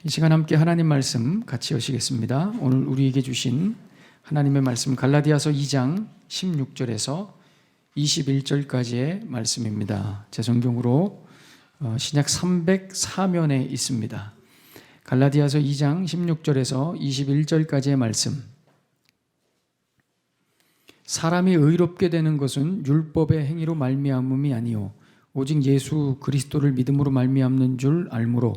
이 시간 함께 하나님 말씀 같이 여시겠습니다. 오늘 우리에게 주신 하나님의 말씀 갈라디아서 2장 16절에서 21절까지의 말씀입니다. 제 성경으로 신약 304면에 있습니다. 갈라디아서 2장 16절에서 21절까지의 말씀. 사람이 의롭게 되는 것은 율법의 행위로 말미암음이 아니요 오직 예수 그리스도를 믿음으로 말미암는 줄 알므로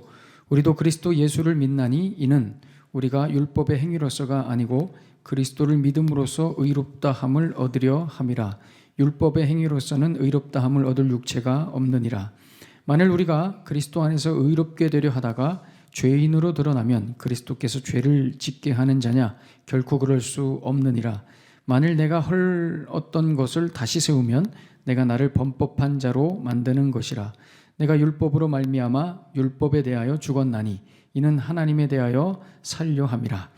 우리도 그리스도 예수를 믿나니 이는 우리가 율법의 행위로서가 아니고 그리스도를 믿음으로써 의롭다함을 얻으려 함이라. 율법의 행위로서는 의롭다함을 얻을 육체가 없느니라. 만일 우리가 그리스도 안에서 의롭게 되려 하다가 죄인으로 드러나면 그리스도께서 죄를 짓게 하는 자냐? 결코 그럴 수 없느니라. 만일 내가 헐 어떤 것을 다시 세우면 내가 나를 범법한 자로 만드는 것이라. 내가 율법으로 말미암아 율법에 대하여 죽었나니 이는 하나님에 대하여 살려 함이라.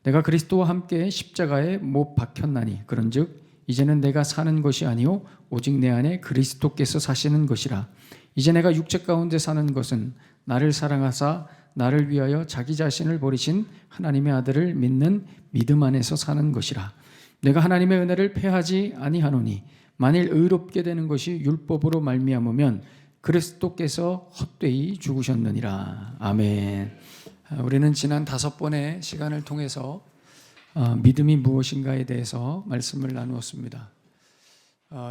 내가 그리스도와 함께 십자가에 못 박혔나니 그런즉 이제는 내가 사는 것이 아니요 오직 내 안에 그리스도께서 사시는 것이라. 이제 내가 육체 가운데 사는 것은 나를 사랑하사 나를 위하여 자기 자신을 버리신 하나님의 아들을 믿는 믿음 안에서 사는 것이라. 내가 하나님의 은혜를 패하지 아니하노니 만일 의롭게 되는 것이 율법으로 말미암으면 그리스도께서 헛되이 죽으셨느니라. 아멘. 우리는 지난 5번의 시간을 통해서 믿음이 무엇인가에 대해서 말씀을 나누었습니다.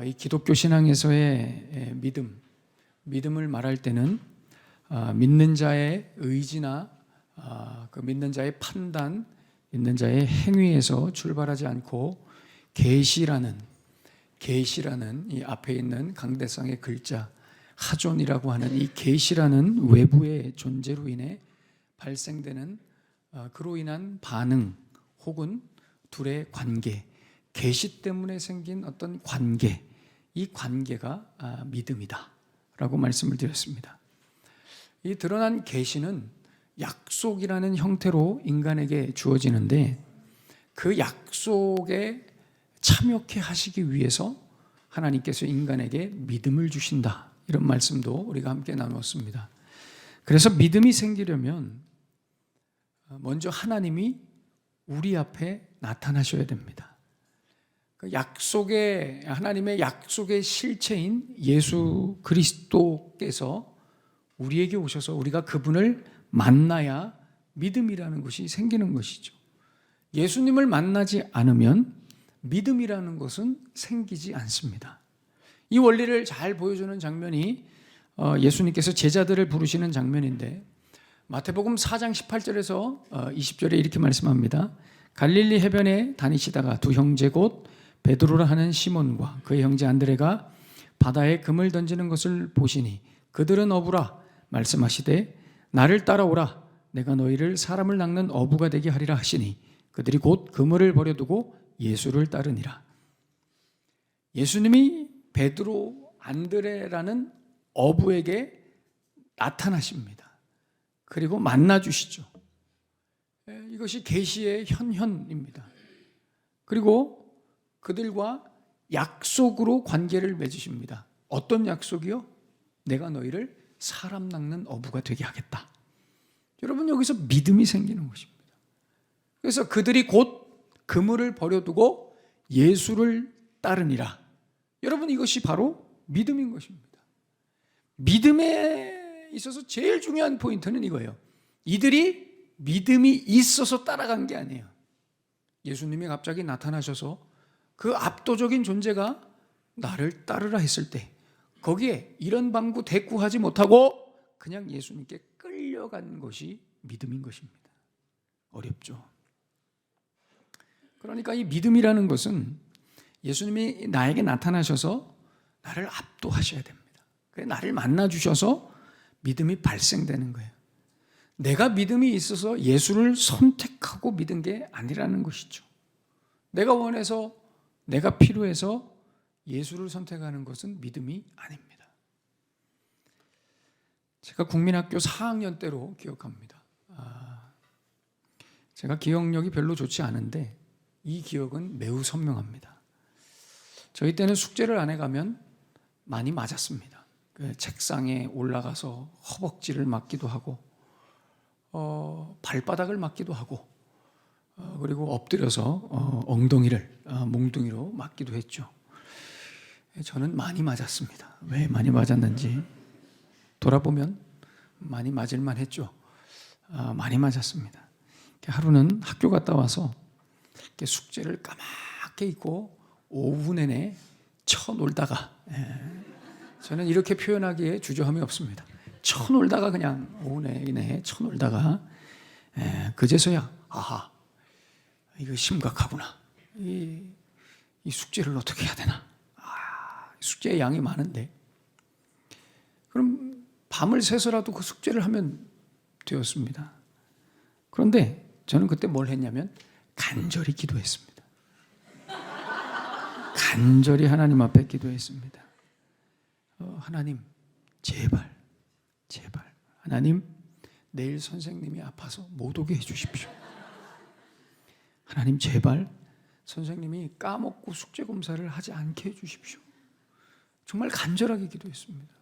이 기독교 신앙에서의 믿음을 말할 때는 믿는 자의 의지나 그 믿는 자의 판단, 믿는 자의 행위에서 출발하지 않고 계시라는 이 앞에 있는 강대상의 글자 하존이라고 하는 이 계시라는 외부의 존재로 인해 발생되는 그로 인한 반응 혹은 둘의 관계, 계시 때문에 생긴 어떤 관계, 이 관계가 믿음이다 라고 말씀을 드렸습니다. 이 드러난 계시는 약속이라는 형태로 인간에게 주어지는데 그 약속에 참여케 하시기 위해서 하나님께서 인간에게 믿음을 주신다, 이런 말씀도 우리가 함께 나누었습니다. 그래서 믿음이 생기려면 먼저 하나님이 우리 앞에 나타나셔야 됩니다. 그 하나님의 약속의 실체인 예수 그리스도께서 우리에게 오셔서 우리가 그분을 만나야 믿음이라는 것이 생기는 것이죠. 예수님을 만나지 않으면 믿음이라는 것은 생기지 않습니다. 이 원리를 잘 보여주는 장면이 예수님께서 제자들을 부르시는 장면인데 마태복음 4장 18절에서 20절에 이렇게 말씀합니다. 갈릴리 해변에 다니시다가 두 형제 곧 베드로라 하는 시몬과 그의 형제 안드레가 바다에 금을 던지는 것을 보시니 그들은 어부라 말씀하시되 나를 따라오라 내가 너희를 사람을 낚는 어부가 되게 하리라 하시니 그들이 곧 그물을 버려두고 예수를 따르니라. 예수님이 베드로, 안드레라는 어부에게 나타나십니다. 그리고 만나주시죠. 이것이 계시의 현현입니다. 그리고 그들과 약속으로 관계를 맺으십니다. 어떤 약속이요? 내가 너희를 사람 낚는 어부가 되게 하겠다. 여러분, 여기서 믿음이 생기는 것입니다. 그래서 그들이 곧 그물을 버려두고 예수를 따르니라. 여러분, 이것이 바로 믿음인 것입니다. 믿음에 있어서 제일 중요한 포인트는 이거예요. 이들이 믿음이 있어서 따라간 게 아니에요. 예수님이 갑자기 나타나셔서 그 압도적인 존재가 나를 따르라 했을 때 거기에 이런 방구 대꾸하지 못하고 그냥 예수님께 끌려간 것이 믿음인 것입니다. 어렵죠. 그러니까 이 믿음이라는 것은 예수님이 나에게 나타나셔서 나를 압도하셔야 됩니다. 나를 만나주셔서 믿음이 발생되는 거예요. 내가 믿음이 있어서 예수를 선택하고 믿은 게 아니라는 것이죠. 내가 원해서, 내가 필요해서 예수를 선택하는 것은 믿음이 아닙니다. 제가 국민학교 4학년 때로 기억합니다. 제가 기억력이 별로 좋지 않은데 이 기억은 매우 선명합니다. 저희 때는 숙제를 안 해가면 많이 맞았습니다. 그 책상에 올라가서 허벅지를 맞기도 하고 발바닥을 맞기도 하고 그리고 엎드려서 엉덩이를 몽둥이로 맞기도 했죠. 저는 많이 맞았습니다. 왜 많이 맞았는지 돌아보면 많이 맞을만 했죠. 많이 맞았습니다. 하루는 학교 갔다 와서 숙제를 까맣게 잊고 오후 내내 쳐놀다가, 저는 이렇게 표현하기에 주저함이 없습니다. 쳐놀다가 그냥 오후 내내 쳐놀다가 그제서야 아하, 이거 심각하구나. 이 숙제를 어떻게 해야 되나. 숙제의 양이 많은데 그럼 밤을 새서라도 그 숙제를 하면 되었습니다. 그런데 저는 그때 뭘 했냐면 간절히 기도했습니다. 간절히 하나님 앞에 기도했습니다. 하나님 제발 하나님 내일 선생님이 아파서 못 오게 해주십시오. 하나님 제발 선생님이 까먹고 숙제 검사를 하지 않게 해주십시오. 정말 간절하게 기도했습니다.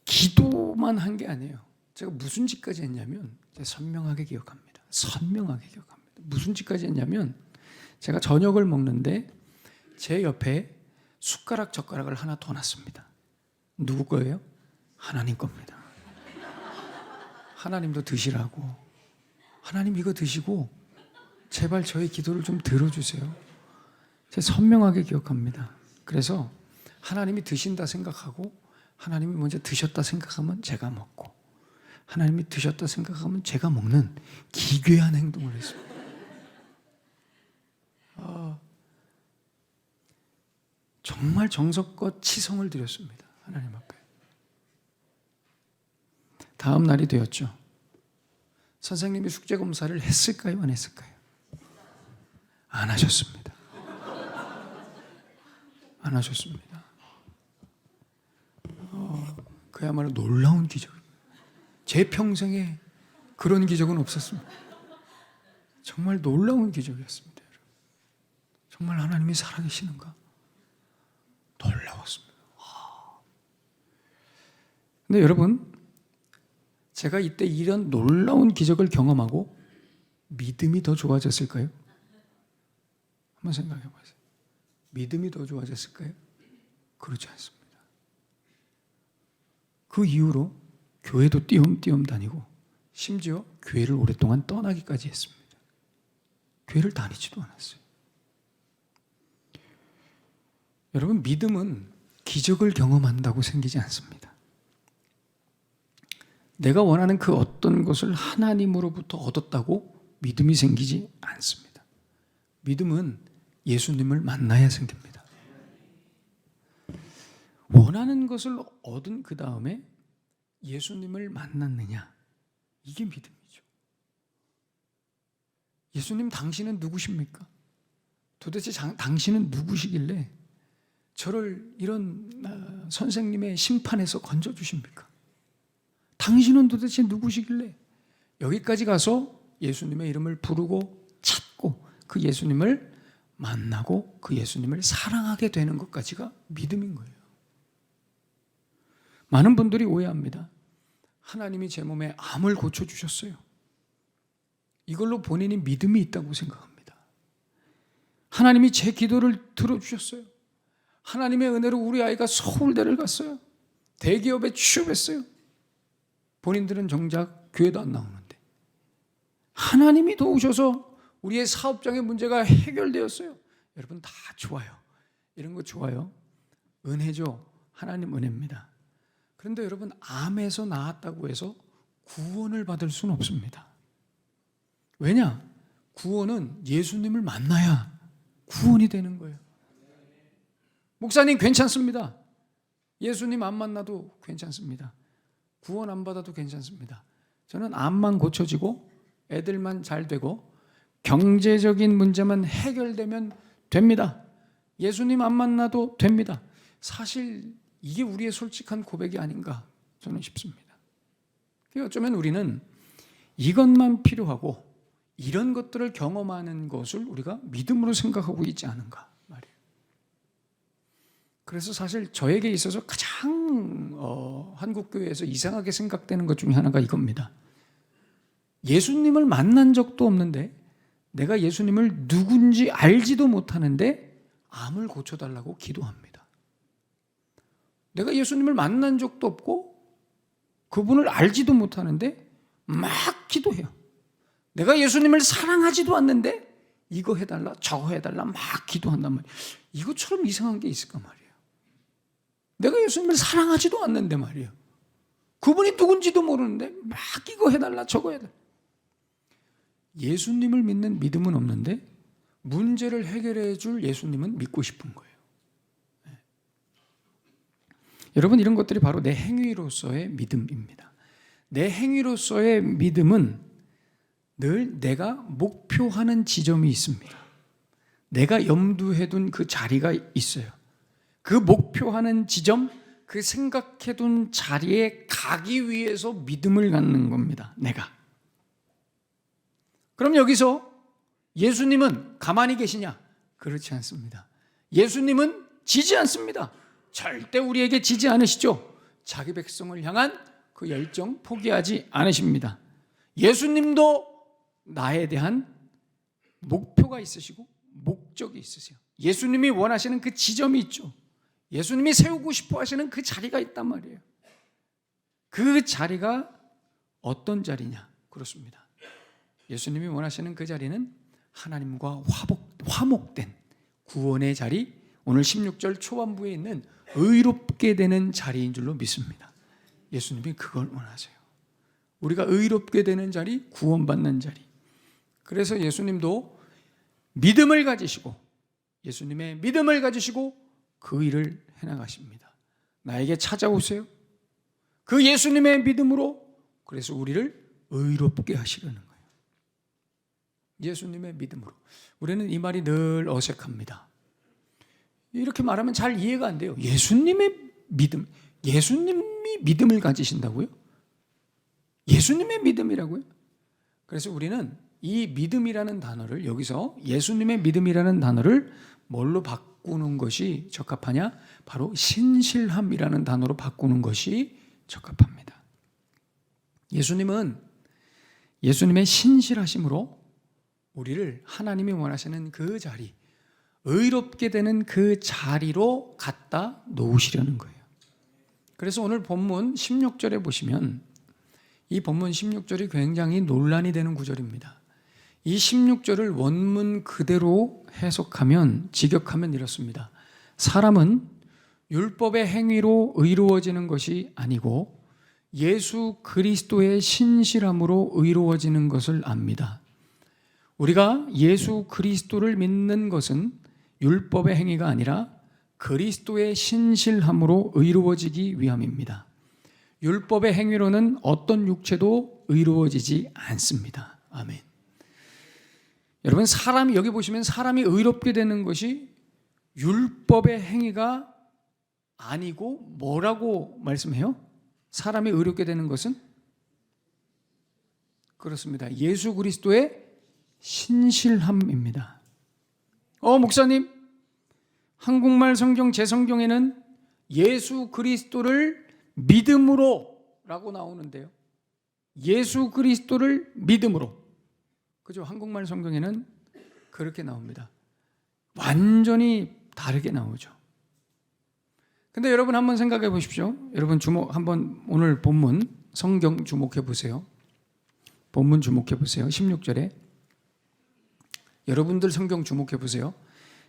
기도만 한 게 아니에요. 제가 무슨 짓까지 했냐면 제가 선명하게 기억합니다. 무슨 짓까지 했냐면 제가 저녁을 먹는데 제 옆에 숟가락 젓가락을 하나 더 놨습니다. 누구 거예요? 하나님 겁니다. 하나님도 드시라고. 하나님 이거 드시고 제발 저의 기도를 좀 들어주세요. 제가 선명하게 기억합니다. 그래서 하나님이 드신다 생각하고 하나님이 먼저 드셨다 생각하면 제가 먹고 하나님이 드셨다 생각하면 제가 먹는 기괴한 행동을 했습니다. 정말 정성껏 치성을 드렸습니다. 하나님 앞에. 다음 날이 되었죠. 선생님이 숙제 검사를 했을까요? 안 했을까요? 안 하셨습니다. 안 하셨습니다. 그야말로 놀라운 기적입니다. 제 평생에 그런 기적은 없었습니다. 정말 놀라운 기적이었습니다. 정말 하나님이 살아계시는가? 놀라웠습니다. 근데 여러분, 제가 이때 이런 놀라운 기적을 경험하고 믿음이 더 좋아졌을까요? 한번 생각해 보세요. 믿음이 더 좋아졌을까요? 그렇지 않습니다. 그 이후로 교회도 띄엄띄엄 다니고 심지어 교회를 오랫동안 떠나기까지 했습니다. 교회를 다니지도 않았어요. 여러분, 믿음은 기적을 경험한다고 생기지 않습니다. 내가 원하는 그 어떤 것을 하나님으로부터 얻었다고 믿음이 생기지 않습니다. 믿음은 예수님을 만나야 생깁니다. 원하는 것을 얻은 그 다음에 예수님을 만났느냐, 이게 믿음이죠. 예수님, 당신은 누구십니까? 도대체 당신은 누구시길래 저를 이런 선생님의 심판에서 건져주십니까? 당신은 도대체 누구시길래 여기까지 가서 예수님의 이름을 부르고 찾고 그 예수님을 만나고 그 예수님을 사랑하게 되는 것까지가 믿음인 거예요. 많은 분들이 오해합니다. 하나님이 제 몸에 암을 고쳐주셨어요. 이걸로 본인이 믿음이 있다고 생각합니다. 하나님이 제 기도를 들어주셨어요. 하나님의 은혜로 우리 아이가 서울대를 갔어요. 대기업에 취업했어요. 본인들은 정작 교회도 안 나오는데 하나님이 도우셔서 우리의 사업장의 문제가 해결되었어요. 여러분, 다 좋아요. 이런 거 좋아요. 은혜죠. 하나님 은혜입니다. 그런데 여러분, 암에서 나았다고 해서 구원을 받을 수는 없습니다. 왜냐? 구원은 예수님을 만나야 구원이 되는 거예요. 목사님 괜찮습니다. 예수님 안 만나도 괜찮습니다. 구원 안 받아도 괜찮습니다. 저는 암만 고쳐지고 애들만 잘 되고 경제적인 문제만 해결되면 됩니다. 예수님 안 만나도 됩니다. 사실 이게 우리의 솔직한 고백이 아닌가 저는 싶습니다. 어쩌면 우리는 이것만 필요하고 이런 것들을 경험하는 것을 우리가 믿음으로 생각하고 있지 않은가 말이에요. 그래서 사실 저에게 있어서 가장 한국교회에서 이상하게 생각되는 것 중에 하나가 이겁니다. 예수님을 만난 적도 없는데 내가 예수님을 누군지 알지도 못하는데 암을 고쳐달라고 기도합니다. 내가 예수님을 만난 적도 없고 그분을 알지도 못하는데 막 기도해요. 내가 예수님을 사랑하지도 않는데 이거 해달라 저거 해달라 막 기도한단 말이에요. 이것처럼 이상한 게 있을까 말이에요. 내가 예수님을 사랑하지도 않는데 말이에요. 그분이 누군지도 모르는데 막 이거 해달라 저거 해달라. 예수님을 믿는 믿음은 없는데 문제를 해결해 줄 예수님은 믿고 싶은 거예요. 네. 여러분, 이런 것들이 바로 내 행위로서의 믿음입니다. 내 행위로서의 믿음은 늘 내가 목표하는 지점이 있습니다. 내가 염두해 둔 그 자리가 있어요. 그 목표하는 지점, 그 생각해 둔 자리에 가기 위해서 믿음을 갖는 겁니다. 내가. 그럼 여기서 예수님은 가만히 계시냐? 그렇지 않습니다. 예수님은 지지 않습니다. 절대 우리에게 지지 않으시죠. 자기 백성을 향한 그 열정 포기하지 않으십니다. 예수님도 나에 대한 목표가 있으시고 목적이 있으세요. 예수님이 원하시는 그 지점이 있죠. 예수님이 세우고 싶어 하시는 그 자리가 있단 말이에요. 그 자리가 어떤 자리냐? 그렇습니다. 예수님이 원하시는 그 자리는 하나님과 화목된 구원의 자리, 오늘 16절 초반부에 있는 의롭게 되는 자리인 줄로 믿습니다. 예수님이 그걸 원하세요. 우리가 의롭게 되는 자리, 구원받는 자리. 그래서 예수님도 믿음을 가지시고, 예수님의 믿음을 가지시고 그 일을 해나가십니다. 나에게 찾아오세요. 그 예수님의 믿음으로 그래서 우리를 의롭게 하시려는 거예요. 예수님의 믿음으로. 우리는 이 말이 늘 어색합니다. 이렇게 말하면 잘 이해가 안 돼요. 예수님의 믿음, 예수님이 믿음을 가지신다고요? 예수님의 믿음이라고요? 그래서 우리는 이 믿음이라는 단어를 여기서 예수님의 믿음이라는 단어를 뭘로 바꾸는 것이 적합하냐? 바로 신실함이라는 단어로 바꾸는 것이 적합합니다. 예수님은 예수님의 신실하심으로 우리를 하나님이 원하시는 그 자리, 의롭게 되는 그 자리로 갖다 놓으시려는 거예요. 그래서 오늘 본문 16절에 보시면 이 본문 16절이 굉장히 논란이 되는 구절입니다. 이 16절을 원문 그대로 해석하면, 직역하면 이렇습니다. 사람은 율법의 행위로 의로워지는 것이 아니고 예수 그리스도의 신실함으로 의로워지는 것을 압니다. 우리가 예수 그리스도를 믿는 것은 율법의 행위가 아니라 그리스도의 신실함으로 의로워지기 위함입니다. 율법의 행위로는 어떤 육체도 의로워지지 않습니다. 아멘. 여러분, 사람이, 여기 보시면 사람이 의롭게 되는 것이 율법의 행위가 아니고 뭐라고 말씀해요? 사람이 의롭게 되는 것은? 그렇습니다. 예수 그리스도의 신실함입니다. 목사님, 한국말 성경 제 성경에는 예수 그리스도를 믿음으로 라고 나오는데요. 예수 그리스도를 믿음으로. 그죠? 한국말 성경에는 그렇게 나옵니다. 완전히 다르게 나오죠. 근데 여러분 한번 생각해 보십시오. 여러분 한번 오늘 본문 성경 주목해 보세요. 본문 주목해 보세요. 16절에 여러분들 성경 주목해 보세요.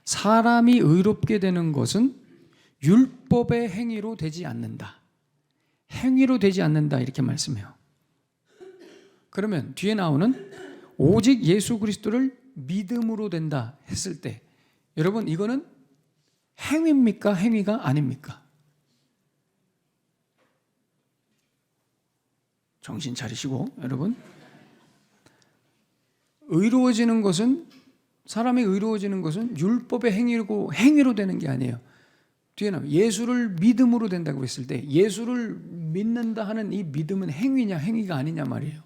사람이 의롭게 되는 것은 율법의 행위로 되지 않는다. 행위로 되지 않는다 이렇게 말씀해요. 그러면 뒤에 나오는 오직 예수 그리스도를 믿음으로 된다 했을 때 여러분 이거는 행위입니까? 행위가 아닙니까? 정신 차리시고 여러분, 의로워지는 것은, 사람이 의로워지는 것은 율법의 행위로 되는 게 아니에요. 뒤에 나와요. 예수를 믿음으로 된다고 했을 때 예수를 믿는다 하는 이 믿음은 행위냐 행위가 아니냐 말이에요.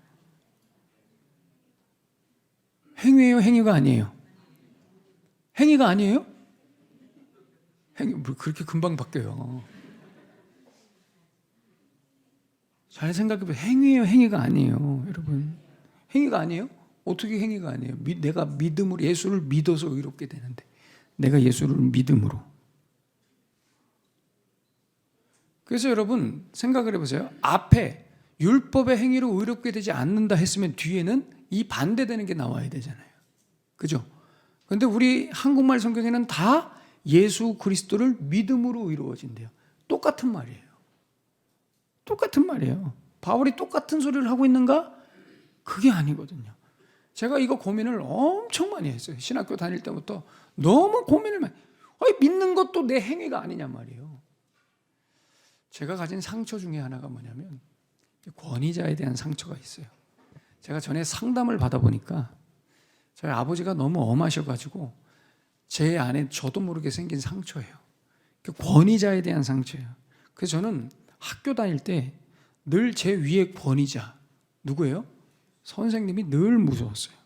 행위예요, 행위가 아니에요? 행위가 아니에요? 행위, 뭐 그렇게 금방 바뀌어요. 잘 생각해보면 행위예요, 행위가 아니에요, 여러분. 행위가 아니에요? 어떻게 행위가 아니에요? 내가 믿음으로 예수를 믿어서 의롭게 되는데, 내가 예수를 믿음으로. 그래서 여러분 생각을 해보세요. 앞에 율법의 행위로 의롭게 되지 않는다 했으면 뒤에는 이 반대되는 게 나와야 되잖아요. 그죠? 그런데 우리 한국말 성경에는 다 예수 그리스도를 믿음으로 의로워진대요. 똑같은 말이에요. 똑같은 말이에요. 바울이 똑같은 소리를 하고 있는가? 그게 아니거든요. 제가 이거 고민을 엄청 많이 했어요. 신학교 다닐 때부터 너무 고민을 많이. 믿는 것도 내 행위가 아니냐 말이에요. 제가 가진 상처 중에 하나가 뭐냐면 권위자에 대한 상처가 있어요. 제가 전에 상담을 받아보니까 저희 아버지가 너무 엄하셔가지고 제 안에 저도 모르게 생긴 상처예요. 권위자에 대한 상처예요. 그래서 저는 학교 다닐 때 늘 제 위에 권위자 누구예요? 선생님이 늘 무서웠어요.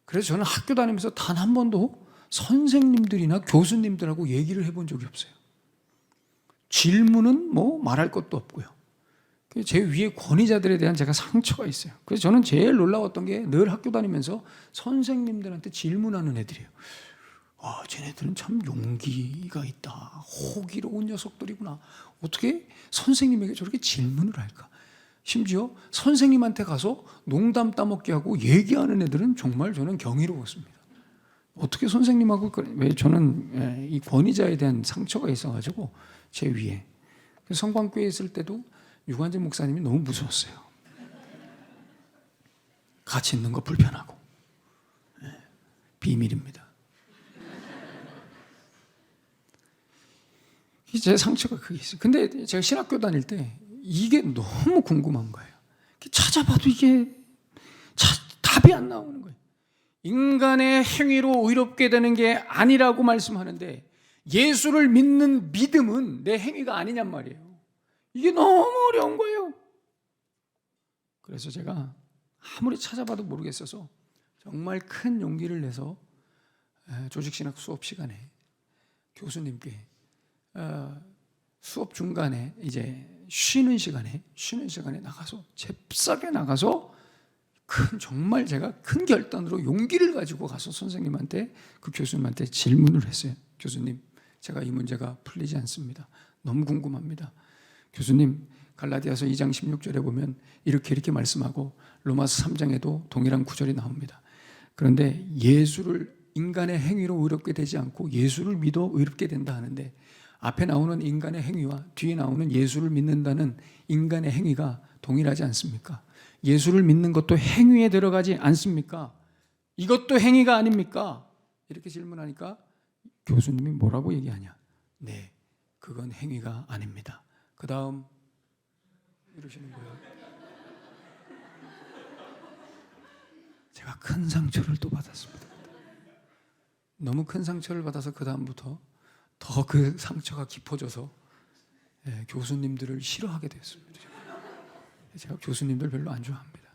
그래서 저는 학교 다니면서 단 한 번도 선생님들이나 교수님들하고 얘기를 해본 적이 없어요. 질문은 뭐 말할 것도 없고요. 제 위에 권위자들에 대한 제가 상처가 있어요. 그래서 저는 제일 놀라웠던 게 늘 학교 다니면서 선생님들한테 질문하는 애들이에요. 쟤네들은 참 용기가 있다. 호기로운 녀석들이구나. 어떻게 선생님에게 저렇게 질문을 할까? 심지어 선생님한테 가서 농담 따먹게 하고 얘기하는 애들은 정말 저는 경이로웠습니다. 어떻게 선생님하고, 왜 저는 이 권위자에 대한 상처가 있어가지고 제 위에. 성광교회 있을 때도 유관재 목사님이 너무 무서웠어요. 같이 있는 거 불편하고. 비밀입니다. 제 상처가 그게 있어요. 근데 제가 신학교 다닐 때 이게 너무 궁금한 거예요. 찾아봐도 이게 답이 안 나오는 거예요. 인간의 행위로 의롭게 되는 게 아니라고 말씀하는데 예수를 믿는 믿음은 내 행위가 아니냔 말이에요. 이게 너무 어려운 거예요. 그래서 제가 아무리 찾아봐도 모르겠어서 정말 큰 용기를 내서 조직신학 수업 시간에 교수님께 수업 중간에 이제 쉬는 시간에 나가서 잽싸게 나가서 정말 제가 큰 결단으로 용기를 가지고 가서 선생님한테, 그 교수님한테 질문을 했어요. 교수님, 제가 이 문제가 풀리지 않습니다. 너무 궁금합니다. 교수님, 갈라디아서 2장 16절에 보면 이렇게 말씀하고 로마서 3장에도 동일한 구절이 나옵니다. 그런데 예수를 인간의 행위로 의롭게 되지 않고 예수를 믿어 의롭게 된다 하는데 앞에 나오는 인간의 행위와 뒤에 나오는 예수를 믿는다는 인간의 행위가 동일하지 않습니까? 예수를 믿는 것도 행위에 들어가지 않습니까? 이것도 행위가 아닙니까? 이렇게 질문하니까 교수님이 뭐라고 얘기하냐? 네, 그건 행위가 아닙니다. 그 다음 이러시는 거예요. 제가 큰 상처를 또 받았습니다. 너무 큰 상처를 받아서 그 다음부터 더 그 상처가 깊어져서 교수님들을 싫어하게 됐습니다. 제가 교수님들 별로 안 좋아합니다.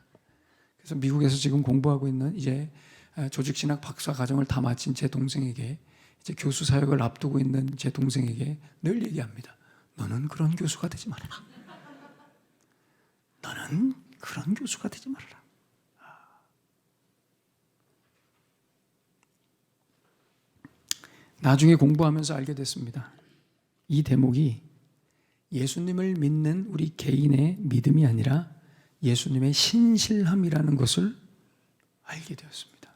그래서 미국에서 지금 공부하고 있는 이제 조직신학 박사 과정을 다 마친 제 동생에게, 이제 교수 사역을 앞두고 있는 제 동생에게 늘 얘기합니다. 너는 그런 교수가 되지 말아라. 너는 그런 교수가 되지 말아라. 나중에 공부하면서 알게 됐습니다. 이 대목이 예수님을 믿는 우리 개인의 믿음이 아니라 예수님의 신실함이라는 것을 알게 되었습니다.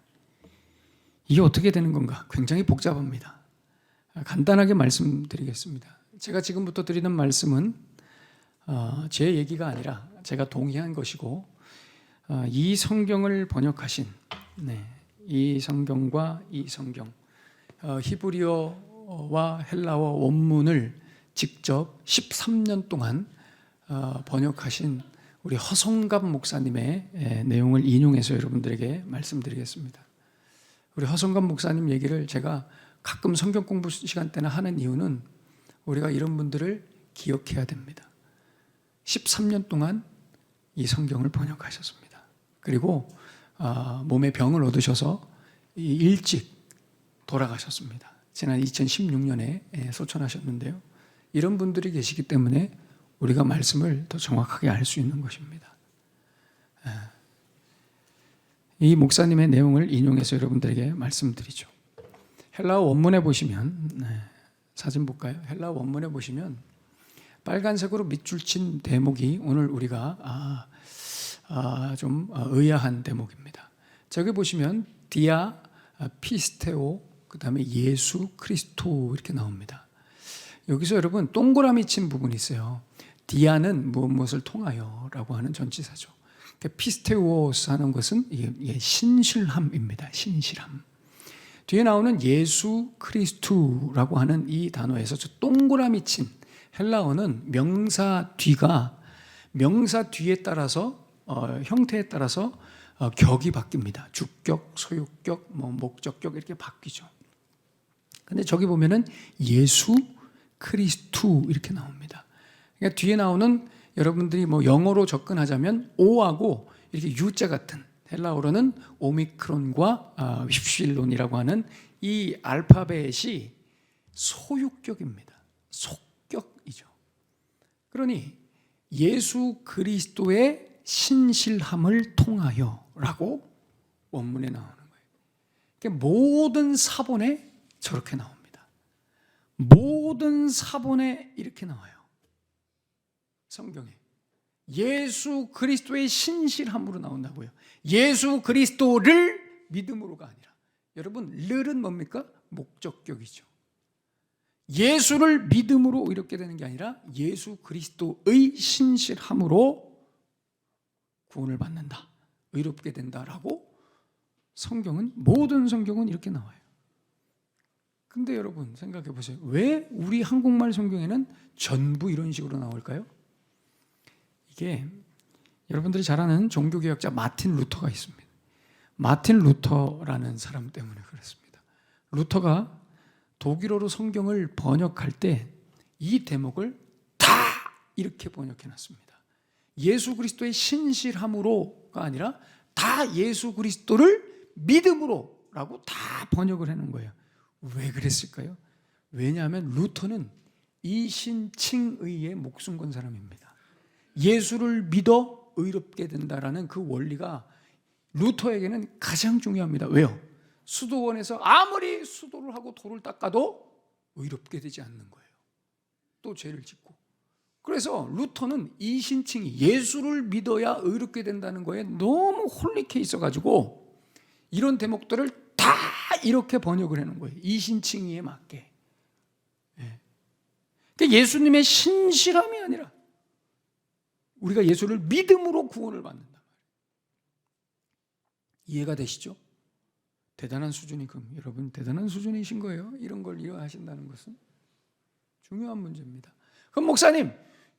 이게 어떻게 되는 건가? 굉장히 복잡합니다. 간단하게 말씀드리겠습니다. 제가 지금부터 드리는 말씀은 제 얘기가 아니라 제가 동의한 것이고, 이 성경을 번역하신 이 성경과 이 성경, 히브리어와 헬라어 원문을 직접 13년 동안 번역하신 우리 허성감 목사님의 내용을 인용해서 여러분들에게 말씀드리겠습니다. 우리 허성감 목사님 얘기를 제가 가끔 성경 공부 시간 때나 하는 이유는 우리가 이런 분들을 기억해야 됩니다. 13년 동안 이 성경을 번역하셨습니다. 그리고 몸에 병을 얻으셔서 일찍 돌아가셨습니다. 지난 2016년에 소천하셨는데요. 이런 분들이 계시기 때문에 우리가 말씀을 더 정확하게 알 수 있는 것입니다. 이 목사님의 내용을 인용해서 여러분들에게 말씀드리죠. 헬라어 원문에 보시면, 사진 볼까요? 헬라어 원문에 보시면 빨간색으로 밑줄 친 대목이 오늘 우리가 좀 의아한 대목입니다. 저기 보시면 디아 피스테오, 그 다음에 예수 그리스도 이렇게 나옵니다. 여기서 여러분 동그라미 친 부분이 있어요. 디아는 무엇을 통하여 라고 하는 전치사죠. 피스테오스 하는 것은 신실함입니다. 신실함. 뒤에 나오는 예수 그리스도라고 하는 이 단어에서 저 동그라미 친 헬라어는 명사 뒤에 따라서 형태에 따라서 격이 바뀝니다. 주격, 소유격, 목적격 이렇게 바뀌죠. 근데 저기 보면은 예수 그리스도 이렇게 나옵니다. 그러니까 뒤에 나오는 여러분들이 영어로 접근하자면 O하고 이렇게 U자 같은 헬라어로는 오미크론과 휩실론이라고 하는 이 알파벳이 소유격입니다. 속격이죠. 그러니 예수 그리스도의 신실함을 통하여라고 원문에 나오는 거예요. 그러니까 모든 사본에 저렇게 나옵니다. 모든 사본에 이렇게 나와요. 성경에 예수 그리스도의 신실함으로 나온다고요. 예수 그리스도를 믿음으로가 아니라, 여러분 르는 뭡니까? 목적격이죠. 예수를 믿음으로 의롭게 되는 게 아니라 예수 그리스도의 신실함으로 구원을 받는다, 의롭게 된다라고 모든 성경은 이렇게 나와요. 근데 여러분 생각해 보세요. 왜 우리 한국말 성경에는 전부 이런 식으로 나올까요? 이게 여러분들이 잘 아는 종교개혁자 마틴 루터가 있습니다. 마틴 루터라는 사람 때문에 그렇습니다. 루터가 독일어로 성경을 번역할 때 이 대목을 다 이렇게 번역해 놨습니다. 예수 그리스도의 신실함으로가 아니라 다 예수 그리스도를 믿음으로라고 다 번역을 해놓은 거예요. 왜 그랬을까요? 왜냐하면 루터는 이신칭의에 목숨 건 사람입니다. 예수를 믿어 의롭게 된다라는 그 원리가 루터에게는 가장 중요합니다. 왜요? 수도원에서 아무리 수도를 하고 돌을 닦아도 의롭게 되지 않는 거예요. 또 죄를 짓고. 그래서 루터는 이신칭이 예수를 믿어야 의롭게 된다는 거에 너무 홀릭해 있어가지고 이런 대목들을 다 이렇게 번역을 해놓은 거예요. 이신칭의에 맞게. 그러니까 예수님의 신실함이 아니라 우리가 예수를 믿음으로 구원을 받는단 말이에요. 이해가 되시죠? 대단한 수준이, 여러분 대단한 수준이신 거예요. 이런 걸 이해하신다는 것은 중요한 문제입니다. 그럼 목사님,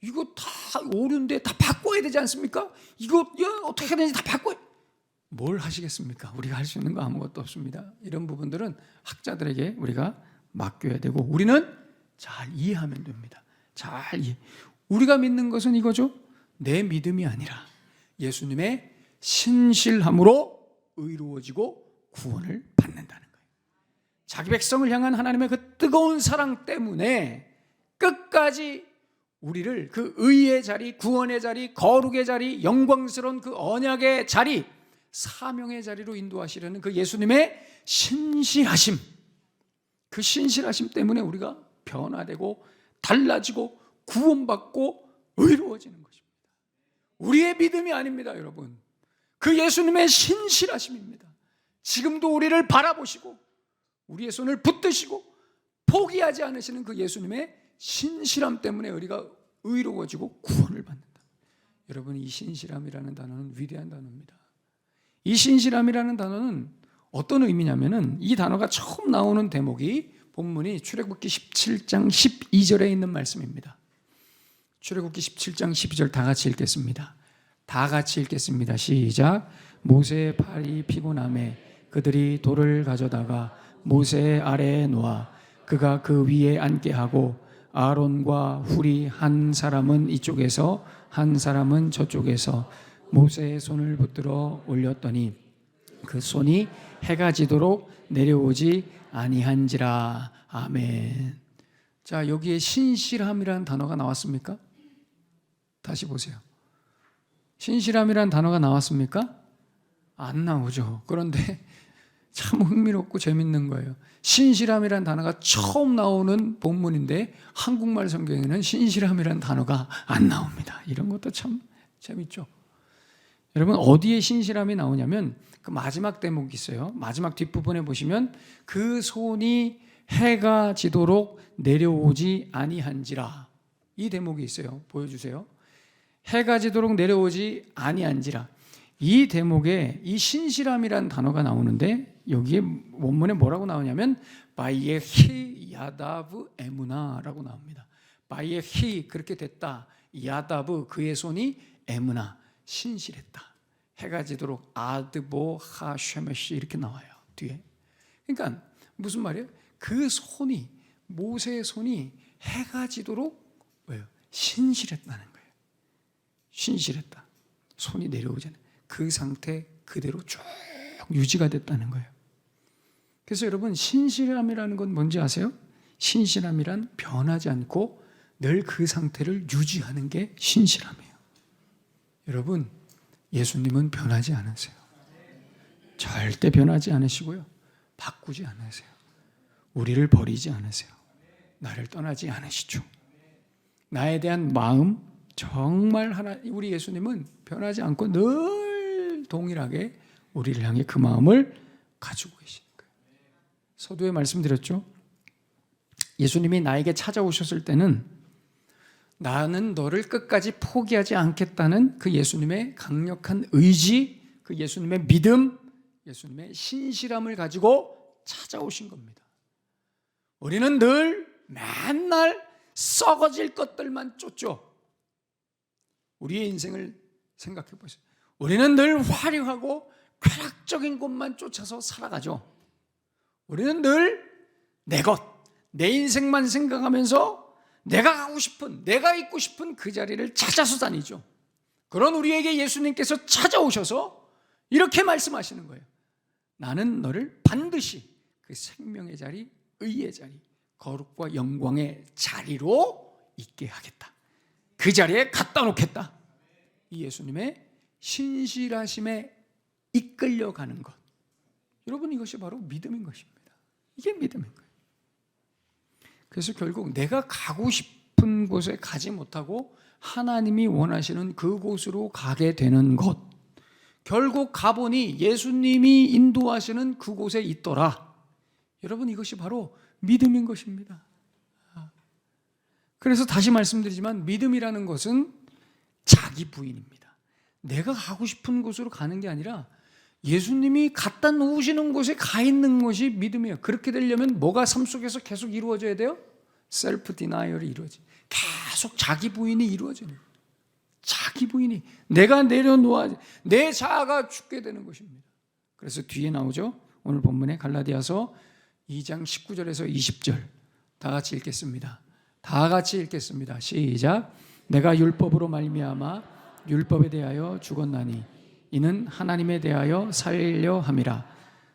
이거 다 오류인데 다 바꿔야 되지 않습니까? 이거 어떻게 해야 되는지 다 바꿔야. 뭘 하시겠습니까? 우리가 할 수 있는 거 아무것도 없습니다. 이런 부분들은 학자들에게 우리가 맡겨야 되고 우리는 잘 이해하면 됩니다. 잘 이해. 우리가 믿는 것은 이거죠. 내 믿음이 아니라 예수님의 신실함으로 의로워지고 구원을 받는다는 거예요. 자기 백성을 향한 하나님의 그 뜨거운 사랑 때문에 끝까지 우리를 그 의의 자리, 구원의 자리, 거룩의 자리, 영광스러운 그 언약의 자리, 사명의 자리로 인도하시려는 그 예수님의 신실하심, 그 신실하심 때문에 우리가 변화되고 달라지고 구원받고 의로워지는 것입니다. 우리의 믿음이 아닙니다, 여러분. 그 예수님의 신실하심입니다. 지금도 우리를 바라보시고 우리의 손을 붙드시고 포기하지 않으시는 그 예수님의 신실함 때문에 우리가 의로워지고 구원을 받는다. 여러분, 이 신실함이라는 단어는 위대한 단어입니다. 이 신실함이라는 단어는 어떤 의미냐면은 이 단어가 처음 나오는 대목이 본문이 출애굽기 17장 12절에 있는 말씀입니다. 출애굽기 17장 12절 다 같이 읽겠습니다. 다 같이 읽겠습니다. 시작. 모세의 팔이 피곤함에 그들이 돌을 가져다가 모세 아래에 놓아 그가 그 위에 앉게 하고 아론과 훌이 한 사람은 이쪽에서 한 사람은 저쪽에서 모세의 손을 붙들어 올렸더니 그 손이 해가 지도록 내려오지 아니한지라. 아멘. 자, 여기에 신실함이라는 단어가 나왔습니까? 다시 보세요. 신실함이라는 단어가 나왔습니까? 안 나오죠. 그런데 참 흥미롭고 재밌는 거예요. 신실함이라는 단어가 처음 나오는 본문인데 한국말 성경에는 신실함이라는 단어가 안 나옵니다. 이런 것도 참 재밌죠. 여러분, 어디에 신실함이 나오냐면 그 마지막 대목이 있어요. 마지막 뒷부분에 보시면 그 손이 해가 지도록 내려오지 아니한지라. 이 대목이 있어요. 보여주세요. 해가 지도록 내려오지 아니한지라. 이 대목에 이 신실함이라는 단어가 나오는데 여기에 원문에 뭐라고 나오냐면 바이에히 야다브 에무나라고 나옵니다. 바이에히 그렇게 됐다. 야다브 그의 손이 에무나 신실했다. 해가 지도록 아드보 하쉐메시 이렇게 나와요. 뒤에. 그러니까 무슨 말이에요? 그 손이 모세의 손이 해가 지도록 뭐예요? 신실했다는 거예요. 신실했다. 손이 내려오잖아요. 그 상태 그대로 쭉 유지가 됐다는 거예요. 그래서 여러분, 신실함이라는 건 뭔지 아세요? 신실함이란 변하지 않고 늘 그 상태를 유지하는 게 신실함이에요. 여러분, 예수님은 변하지 않으세요. 절대 변하지 않으시고요. 바꾸지 않으세요. 우리를 버리지 않으세요. 나를 떠나지 않으시죠. 나에 대한 마음, 정말 우리 예수님은 변하지 않고 늘 동일하게 우리를 향해 그 마음을 가지고 계시는 거예요. 서두에 말씀드렸죠. 예수님이 나에게 찾아오셨을 때는 나는 너를 끝까지 포기하지 않겠다는 그 예수님의 강력한 의지, 그 예수님의 믿음, 예수님의 신실함을 가지고 찾아오신 겁니다. 우리는 늘 맨날 썩어질 것들만 쫓죠. 우리의 인생을 생각해 보세요. 우리는 늘 화려하고 쾌락적인 것만 쫓아서 살아가죠. 우리는 늘 내 것, 내 인생만 생각하면서 내가 가고 싶은, 내가 있고 싶은 그 자리를 찾아서 다니죠. 그런 우리에게 예수님께서 찾아오셔서 이렇게 말씀하시는 거예요. 나는 너를 반드시 그 생명의 자리, 의의 자리, 거룩과 영광의 자리로 있게 하겠다. 그 자리에 갖다 놓겠다. 이 예수님의 신실하심에 이끌려가는 것. 여러분, 이것이 바로 믿음인 것입니다. 이게 믿음인 거예요. 그래서 결국 내가 가고 싶은 곳에 가지 못하고 하나님이 원하시는 그곳으로 가게 되는 것. 결국 가보니 예수님이 인도하시는 그곳에 있더라. 여러분, 이것이 바로 믿음인 것입니다. 그래서 다시 말씀드리지만 믿음이라는 것은 자기 부인입니다. 내가 가고 싶은 곳으로 가는 게 아니라 예수님이 갖다 놓으시는 곳에 가 있는 것이 믿음이에요. 그렇게 되려면 뭐가 삶 속에서 계속 이루어져야 돼요? 셀프 디나이얼이 이루어져요. 계속 자기 부인이 이루어져요. 자기 부인이 내가 내려놓아 내 자아가 죽게 되는 것입니다. 그래서 뒤에 나오죠. 오늘 본문에 갈라디아서 2장 19절에서 20절 다 같이 읽겠습니다. 다 같이 읽겠습니다. 시작. 내가 율법으로 말미암아 율법에 대하여 죽었나니 이는 하나님에 대하여 살려 함이라.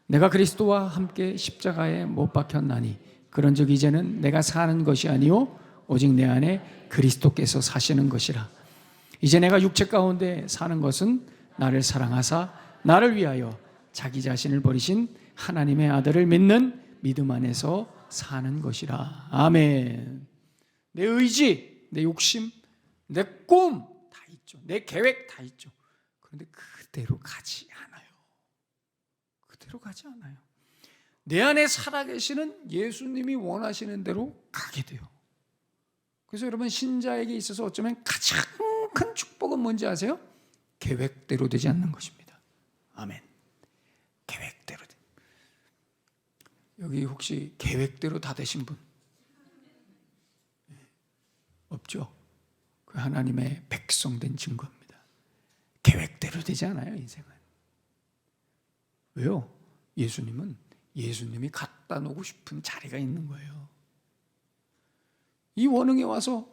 내가 그리스도와 함께 십자가에 못 박혔나니 그런즉 이제는 내가 사는 것이 아니요 오직 내 안에 그리스도께서 사시는 것이라. 이제 내가 육체 가운데 사는 것은 나를 사랑하사 나를 위하여 자기 자신을 버리신 하나님의 아들을 믿는 믿음 안에서 사는 것이라. 아멘. 내 의지, 내 욕심, 내 꿈 다 있죠. 내 계획 다 있죠. 그런데 그대로 가지 않아요. 그대로 가지 않아요. 내 안에 살아계시는 예수님이 원하시는 대로 가게 돼요. 그래서 여러분, 신자에게 있어서 어쩌면 가장 큰 축복은 뭔지 아세요? 계획대로 되지 않는 것입니다. 아멘. 계획대로. 여기 혹시 계획대로 다 되신 분? 없죠? 그 하나님의 백성된 증거입니다. 계획대로 되지 않아요, 인생은. 왜요? 예수님이 갖다 놓고 싶은 자리가 있는 거예요. 이 원흥에 와서,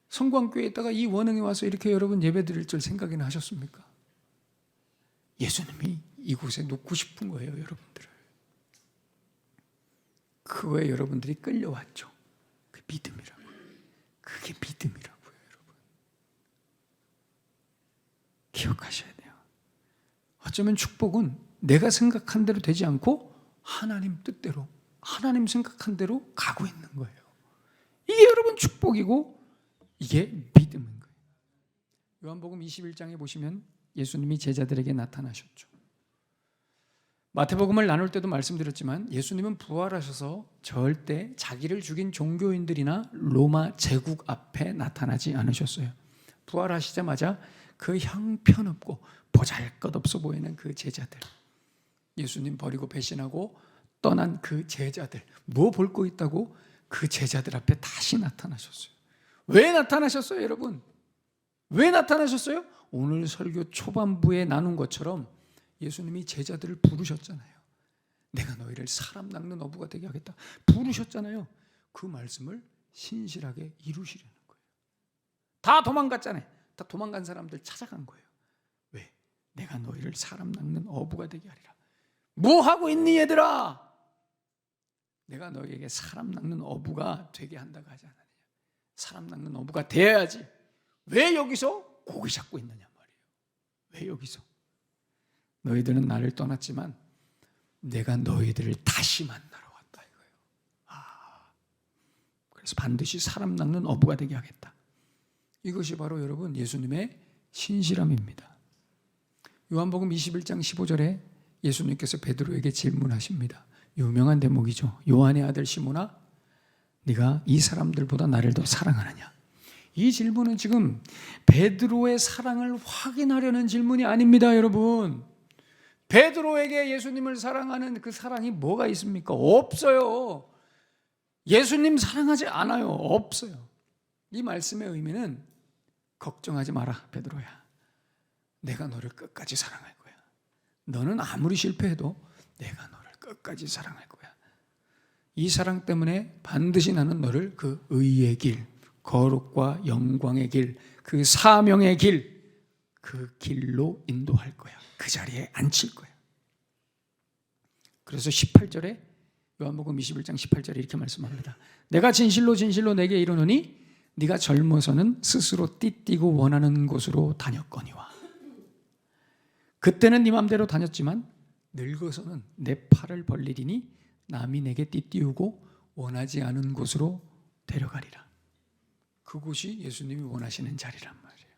성광교회에 있다가 이 원흥에 와서 이렇게 여러분 예배 드릴 줄 생각이나 하셨습니까? 예수님이 이곳에 놓고 싶은 거예요, 여러분들을. 그거에 여러분들이 끌려왔죠. 그 믿음이라고요. 그게 믿음이라고요, 여러분. 기억하셔야 돼요. 어쩌면 축복은 내가 생각한 대로 되지 않고 하나님 뜻대로, 하나님 생각한 대로 가고 있는 거예요. 이게 여러분 축복이고 이게 믿음인 거예요. 요한복음 21장에 보시면 예수님이 제자들에게 나타나셨죠. 마태복음을 나눌 때도 말씀드렸지만 예수님은 부활하셔서 절대 자기를 죽인 종교인들이나 로마 제국 앞에 나타나지 않으셨어요. 부활하시자마자 그 형편없고 보잘것없어 보이는 그 제자들, 예수님 버리고 배신하고 떠난 그 제자들, 뭐 볼 거 있다고 그 제자들 앞에 다시 나타나셨어요. 왜 나타나셨어요, 여러분? 왜 나타나셨어요? 오늘 설교 초반부에 나눈 것처럼 예수님이 제자들을 부르셨잖아요. 내가 너희를 사람 낚는 어부가 되게 하겠다. 부르셨잖아요. 그 말씀을 신실하게 이루시려는 거예요. 다 도망갔잖아요. 다 도망간 사람들 찾아간 거예요. 왜? 내가 너희를 사람 낚는 어부가 되게 하리라. 뭐 하고 있니 얘들아? 내가 너희에게 사람 낚는 어부가 되게 한다고 하지 않았느냐. 사람 낚는 어부가 되어야지. 왜 여기서 고기 잡고 있느냐 말이에요. 왜 여기서? 너희들은 나를 떠났지만 내가 너희들을 다시 만나러 왔다 이거예요. 그래서 반드시 사람 낚는 어부가 되게 하겠다. 이것이 바로 여러분 예수님의 신실함입니다. 요한복음 21장 15절에 예수님께서 베드로에게 질문하십니다. 유명한 대목이죠. 요한의 아들 시몬아, 네가 이 사람들보다 나를 더 사랑하느냐? 이 질문은 지금 베드로의 사랑을 확인하려는 질문이 아닙니다, 여러분. 베드로에게 예수님을 사랑하는 그 사랑이 뭐가 있습니까? 없어요. 예수님 사랑하지 않아요. 없어요. 이 말씀의 의미는 걱정하지 마라, 베드로야. 내가 너를 끝까지 사랑할 거야. 너는 아무리 실패해도 내가 너를 끝까지 사랑할 거야. 이 사랑 때문에 반드시 나는 너를 그 의의 길, 거룩과 영광의 길, 그 사명의 길, 그 길로 인도할 거야. 그 자리에 앉힐 거야. 그래서 18절에 요한복음 21장 18절에 이렇게 말씀합니다. 내가 진실로 진실로 내게 이르노니 네가 젊어서는 스스로 띠띠고 원하는 곳으로 다녔거니와 그때는 네 맘대로 다녔지만 늙어서는 내 팔을 벌리리니 남이 내게 띠띠우고 원하지 않은 곳으로 데려가리라. 그곳이 예수님이 원하시는 자리란 말이에요.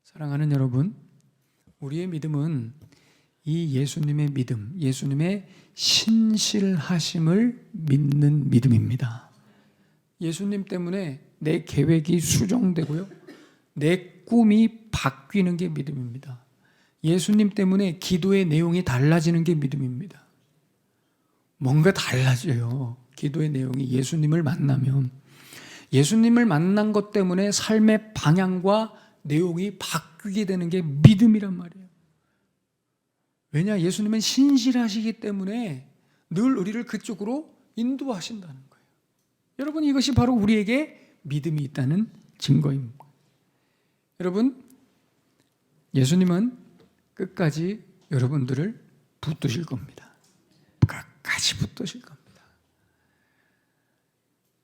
사랑하는 여러분, 우리의 믿음은 이 예수님의 믿음, 예수님의 신실하심을 믿는 믿음입니다. 예수님 때문에 내 계획이 수정되고요, 내 꿈이 바뀌는 게 믿음입니다. 예수님 때문에 기도의 내용이 달라지는 게 믿음입니다. 뭔가 달라져요. 기도의 내용이 예수님을 만나면. 예수님을 만난 것 때문에 삶의 방향과 내용이 바뀌게 되는 게 믿음이란 말이에요. 왜냐? 예수님은 신실하시기 때문에 늘 우리를 그쪽으로 인도하신다는 거예요. 여러분, 이것이 바로 우리에게 믿음이 있다는 증거입니다. 여러분, 예수님은 끝까지 여러분들을 붙드실 겁니다. 끝까지 붙드실 겁니다.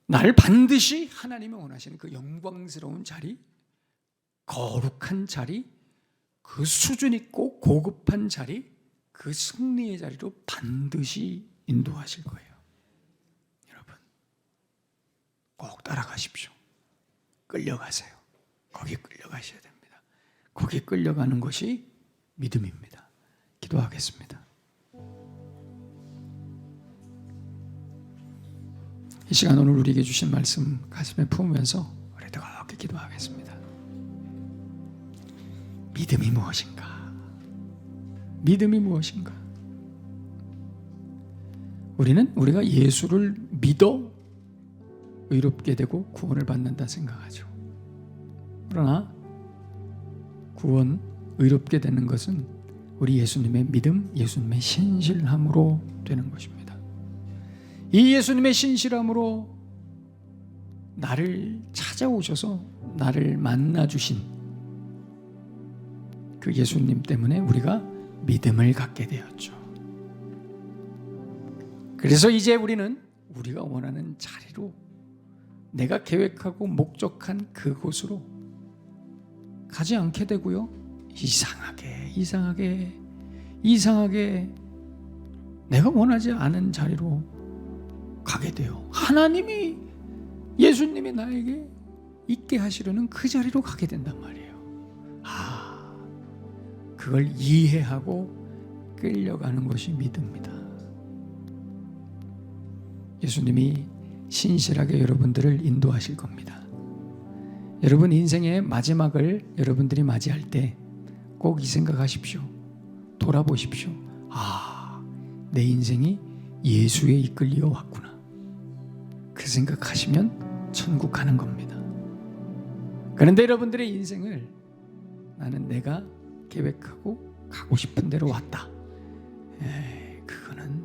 날 반드시 하나님이 원하시는 그 영광스러운 자리, 거룩한 자리, 그 수준 있고 고급한 자리, 그 승리의 자리로 반드시 인도하실 거예요. 여러분, 꼭 따라가십시오. 끌려가세요. 거기 끌려가셔야 됩니다. 거기 끌려가는 것이 믿음입니다. 기도하겠습니다. 이 시간 오늘 우리에게 주신 말씀 가슴에 품으면서 우리 뜨겁게 기도하겠습니다. 믿음이 무엇인가? 믿음이 무엇인가? 우리는 우리가 예수를 믿어 의롭게 되고 구원을 받는다 생각하죠. 그러나 구원, 의롭게 되는 것은 우리 예수님의 믿음, 예수님의 신실함으로 되는 것입니다. 이 예수님의 신실함으로 나를 찾아오셔서 나를 만나주신 그 예수님 때문에 우리가 믿음을 갖게 되었죠. 그래서 이제 우리는 우리가 원하는 자리로, 내가 계획하고 목적한 그곳으로 가지 않게 되고요, 이상하게 내가 원하지 않은 자리로 가게 돼요. 하나님이, 예수님이 나에게 있게 하시려는 그 자리로 가게 된단 말이에요. 그걸 이해하고 끌려가는 것이 믿음입니다. 예수님이 신실하게 여러분들을 인도하실 겁니다. 여러분 인생의 마지막을 여러분들이 맞이할 때 꼭 이 생각하십시오. 돌아보십시오. 내 인생이 예수에 이끌려 왔구나. 그 생각하시면 천국 가는 겁니다. 그런데 여러분들의 인생을 나는 내가 계획하고 가고 싶은 대로 왔다, 그거는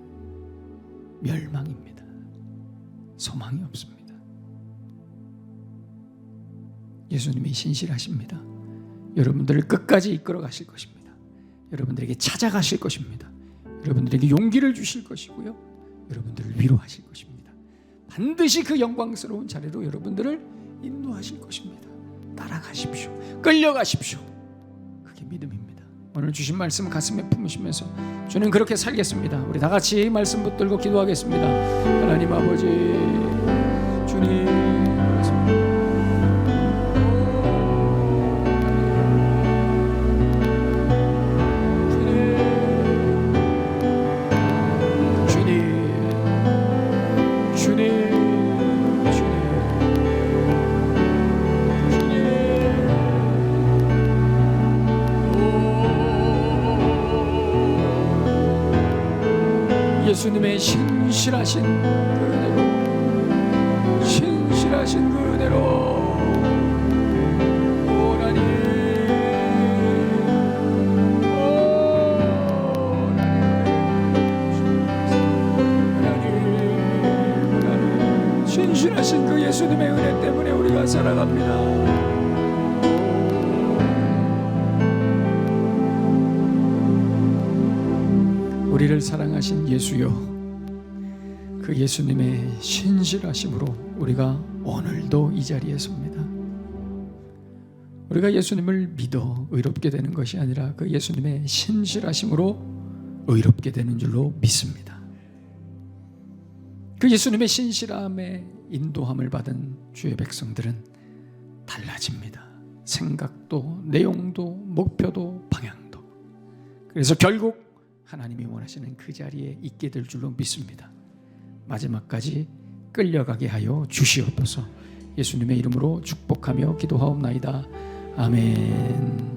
멸망입니다. 소망이 없습니다. 예수님이 신실하십니다. 여러분들을 끝까지 이끌어 가실 것입니다. 여러분들에게 찾아가실 것입니다. 여러분들에게 용기를 주실 것이고요, 여러분들을 위로하실 것입니다. 반드시 그 영광스러운 자리로 여러분들을 인도하실 것입니다. 따라가십시오. 끌려가십시오. 그게 믿음입니다. 오늘 주신 말씀 가슴에 품으시면서 주는 그렇게 살겠습니다. 우리 다 같이 말씀 붙들고 기도하겠습니다. 하나님 아버지, 주님, 예수님의 신실하신 그 은혜로 하나님, 신실하신 그 예수님의 은혜 때문에 우리가 살아갑니다. 우리를 사랑하신 예수여, 그 예수님의 신실하심으로 우리가 오늘도 이 자리에 섭니다. 우리가 예수님을 믿어 의롭게 되는 것이 아니라 그 예수님의 신실하심으로 의롭게 되는 줄로 믿습니다. 그 예수님의 신실함에 인도함을 받은 주의 백성들은 달라집니다. 생각도, 내용도, 목표도, 방향도. 그래서 결국 하나님이 원하시는 그 자리에 있게 될 줄로 믿습니다. 마지막까지 끌려가게 하여 주시옵소서. 예수님의 이름으로 축복하며 기도하옵나이다. 아멘.